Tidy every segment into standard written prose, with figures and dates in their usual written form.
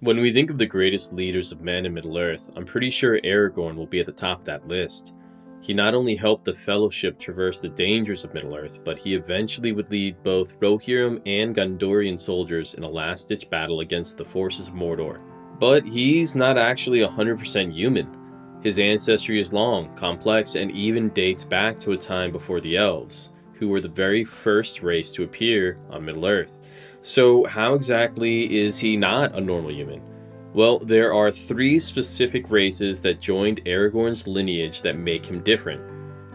When we think of the greatest leaders of men in Middle-earth, I'm pretty sure Aragorn will be at the top of that list. He not only helped the Fellowship traverse the dangers of Middle-earth, but he eventually would lead both Rohirrim and Gondorian soldiers in a last-ditch battle against the forces of Mordor. But he's not actually 100% human. His ancestry is long, complex, and even dates back to a time before the Elves, who were the very first race to appear on Middle-earth. So how exactly is he not a normal human? Well, there are three specific races that joined Aragorn's lineage that make him different.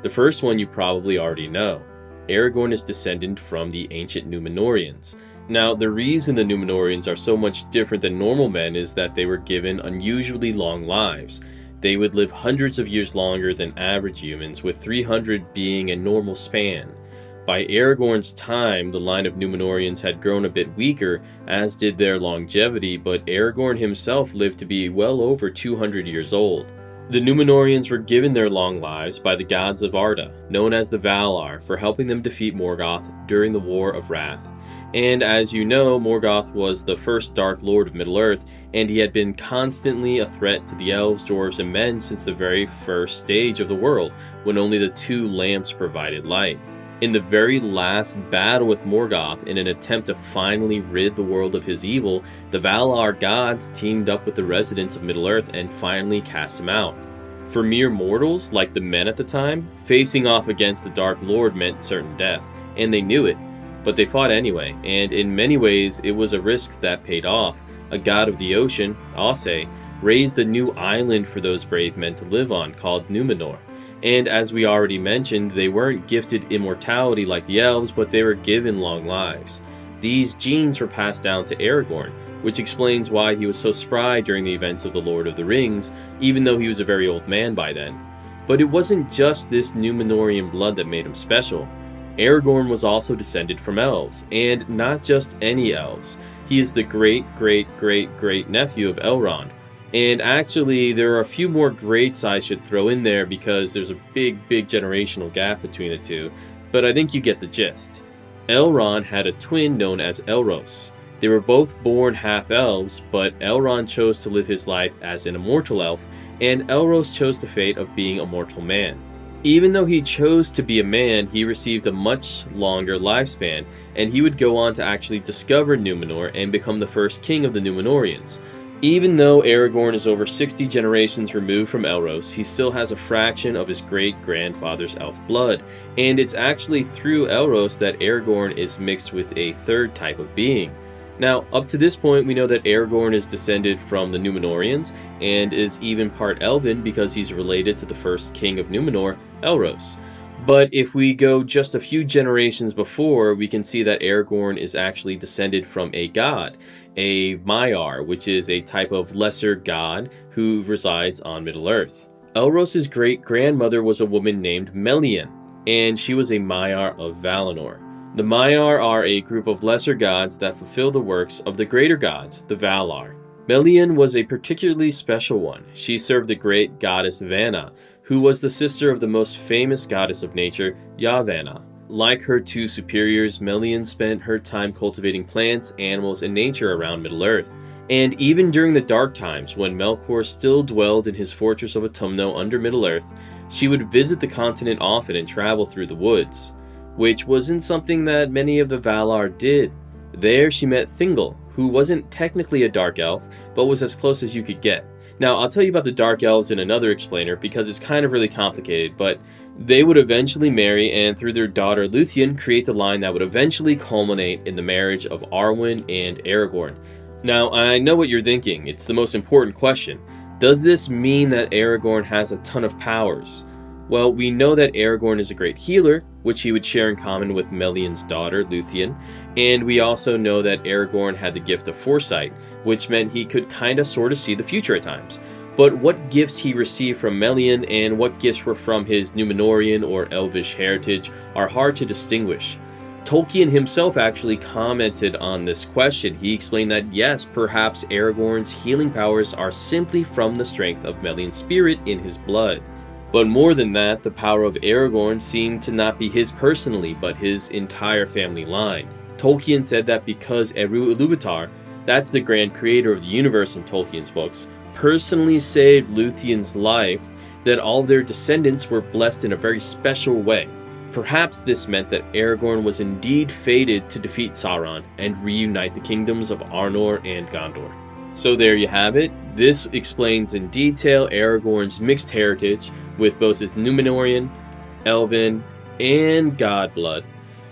The first one you probably already know. Aragorn is descended from the ancient Númenóreans. Now, the reason the Númenóreans are so much different than normal men is that they were given unusually long lives. They would live hundreds of years longer than average humans, with 300 being a normal span. By Aragorn's time, the line of Númenóreans had grown a bit weaker, as did their longevity, but Aragorn himself lived to be well over 200 years old. The Númenóreans were given their long lives by the gods of Arda, known as the Valar, for helping them defeat Morgoth during the War of Wrath. And as you know, Morgoth was the first Dark Lord of Middle-earth, and he had been constantly a threat to the elves, dwarves, and men since the very first stage of the world, when only the two lamps provided light. In the very last battle with Morgoth, in an attempt to finally rid the world of his evil, the Valar gods teamed up with the residents of Middle-earth and finally cast him out. For mere mortals, like the men at the time, facing off against the Dark Lord meant certain death, and they knew it. But they fought anyway, and in many ways it was a risk that paid off. A god of the ocean, Ase, raised a new island for those brave men to live on called Númenor. And as we already mentioned, they weren't gifted immortality like the elves, but they were given long lives. These genes were passed down to Aragorn, which explains why he was so spry during the events of The Lord of the Rings, even though he was a very old man by then. But it wasn't just this Númenórean blood that made him special. Aragorn was also descended from elves, and not just any elves. He is the great-great-great-great-nephew of Elrond. And actually, there are a few more greats I should throw in there because there's a big generational gap between the two, but I think you get the gist. Elrond had a twin known as Elros. They were both born half-elves, but Elrond chose to live his life as an immortal elf, and Elros chose the fate of being a mortal man. Even though he chose to be a man, he received a much longer lifespan, and he would go on to actually discover Númenor and become the first king of the Númenóreans. Even though Aragorn is over 60 generations removed from Elros, he still has a fraction of his great-grandfather's elf blood, and it's actually through Elros that Aragorn is mixed with a third type of being. Now, up to this point, we know that Aragorn is descended from the Númenóreans, and is even part elven because he's related to the first king of Númenor, Elros. But if we go just a few generations before, we can see that Aragorn is actually descended from a god, a Maiar, which is a type of lesser god who resides on Middle-earth. Elros' great-grandmother was a woman named Melian, and she was a Maiar of Valinor. The Maiar are a group of lesser gods that fulfill the works of the greater gods, the Valar. Melian was a particularly special one. She served the great goddess Vanna, who was the sister of the most famous goddess of nature, Yavanna. Like her two superiors, Melian spent her time cultivating plants, animals, and nature around Middle-earth. And even during the dark times, when Melkor still dwelled in his fortress of Autumno under Middle-earth, she would visit the continent often and travel through the woods, which wasn't something that many of the Valar did. There she met Thingol, who wasn't technically a dark elf, but was as close as you could get. Now, I'll tell you about the Dark Elves in another explainer because it's kind of really complicated, but they would eventually marry and through their daughter Luthien create the line that would eventually culminate in the marriage of Arwen and Aragorn. Now, I know what you're thinking. It's the most important question. Does this mean that Aragorn has a ton of powers? Well, we know that Aragorn is a great healer, which he would share in common with Melian's daughter, Luthien, and we also know that Aragorn had the gift of foresight, which meant he could kinda sorta see the future at times. But what gifts he received from Melian and what gifts were from his Númenórean or Elvish heritage are hard to distinguish. Tolkien himself actually commented on this question. He explained that yes, perhaps Aragorn's healing powers are simply from the strength of Melian's spirit in his blood. But more than that, the power of Aragorn seemed to not be his personally, but his entire family line. Tolkien said that because Eru Ilúvatar That's the grand creator of the universe in Tolkien's books, personally saved Lúthien's life, that all of their descendants were blessed in a very special way. Perhaps this meant that Aragorn was indeed fated to defeat Sauron and reunite the kingdoms of Arnor and Gondor. So there you have it. This explains in detail Aragorn's mixed heritage with both his Númenórean, Elven, and God blood.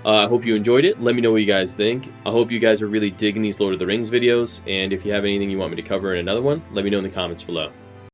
I hope you enjoyed it. Let me know what you guys think. I hope you guys are really digging these Lord of the Rings videos, and if you have anything you want me to cover in another one, let me know in the comments below.